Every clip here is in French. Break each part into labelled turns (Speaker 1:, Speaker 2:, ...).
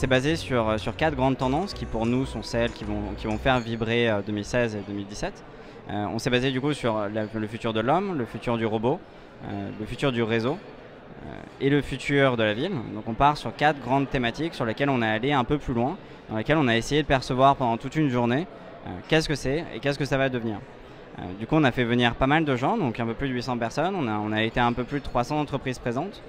Speaker 1: s'est basé sur 4 grandes tendances qui pour nous sont celles qui vont faire vibrer 2016 et 2017. On s'est basé du coup sur le futur de l'homme, le futur du robot, le futur du réseau et le futur de la ville. Donc on part sur 4 grandes thématiques sur lesquelles on est allé un peu plus loin, dans lesquelles on a essayé de percevoir pendant toute une journée qu'est-ce que c'est et qu'est-ce que ça va devenir. Du coup on a fait venir pas mal de gens, donc un peu plus de 800 personnes, on a été un peu plus de 300 entreprises présentes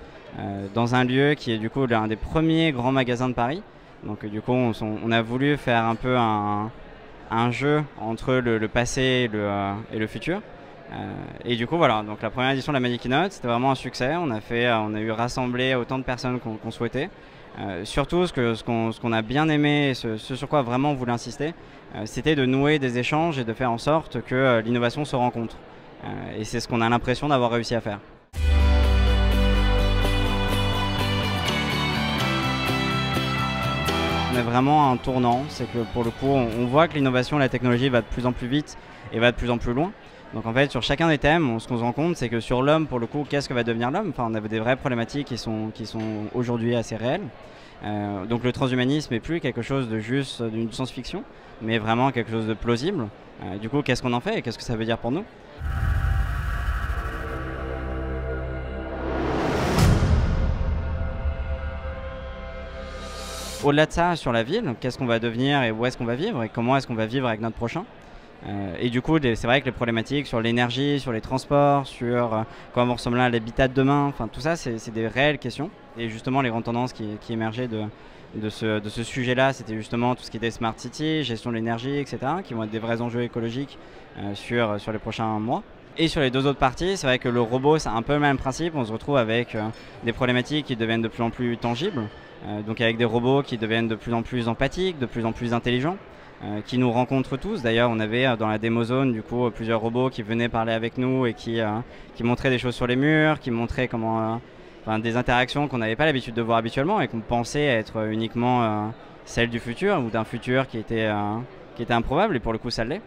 Speaker 1: dans un lieu qui est du coup l'un des premiers grands magasins de Paris. Donc du coup on a voulu faire un peu un jeu entre le passé et le futur. Et du coup voilà, donc la première édition de la Magic Keynote c'était vraiment un succès, on a eu rassemblé autant de personnes qu'on souhaitait. Surtout ce qu'on a bien aimé, ce sur quoi vraiment on voulait insister, c'était de nouer des échanges et de faire en sorte que l'innovation se rencontre. Et c'est ce qu'on a l'impression d'avoir réussi à faire. On est vraiment à un tournant, c'est que pour le coup on voit que l'innovation et la technologie va de plus en plus vite et va de plus en plus loin. Donc en fait sur chacun des thèmes, ce qu'on se rend compte c'est que sur l'homme pour le coup, qu'est-ce que va devenir l'homme? Enfin on avait des vraies problématiques qui sont aujourd'hui assez réelles. Donc le transhumanisme n'est plus quelque chose de juste d'une science-fiction, mais vraiment quelque chose de plausible. Du coup qu'est-ce qu'on en fait et qu'est-ce que ça veut dire pour nous? Au-delà de ça, sur la ville, qu'est-ce qu'on va devenir et où est-ce qu'on va vivre et comment est-ce qu'on va vivre avec notre prochain? Et du coup, c'est vrai que les problématiques sur l'énergie, sur les transports, sur comment vont ressembler à l'habitat de demain, enfin tout ça, c'est des réelles questions. Et justement, les grandes tendances qui émergeaient de ce sujet-là, c'était justement tout ce qui était smart city, gestion de l'énergie, etc., qui vont être des vrais enjeux écologiques sur les prochains mois. Et sur les deux autres parties, c'est vrai que le robot, c'est un peu le même principe. On se retrouve avec des problématiques qui deviennent de plus en plus tangibles. Donc avec des robots qui deviennent de plus en plus empathiques, de plus en plus intelligents, qui nous rencontrent tous. D'ailleurs, on avait dans la démo zone du coup plusieurs robots qui venaient parler avec nous et qui montraient des choses sur les murs, qui montraient comment, des interactions qu'on n'avait pas l'habitude de voir habituellement et qu'on pensait être uniquement celles du futur ou d'un futur qui était improbable et pour le coup ça l'est.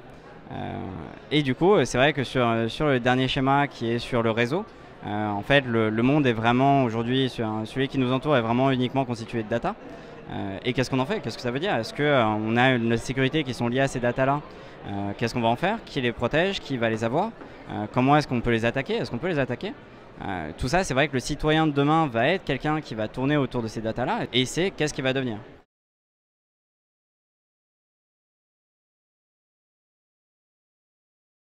Speaker 1: Et du coup, c'est vrai que sur le dernier schéma qui est sur le réseau, en fait, le monde est vraiment aujourd'hui, celui qui nous entoure est vraiment uniquement constitué de data. Et qu'est-ce qu'on en fait? Qu'est-ce que ça veut dire? Est-ce qu'on a une sécurité qui sont liées à ces datas-là? Qu'est-ce qu'on va en faire? Qui les protège? Qui va les avoir? Comment est-ce qu'on peut les attaquer? Est-ce qu'on peut les attaquer? Tout ça, c'est vrai que le citoyen de demain va être quelqu'un qui va tourner autour de ces datas-là. Et c'est qu'est-ce qu'il va devenir?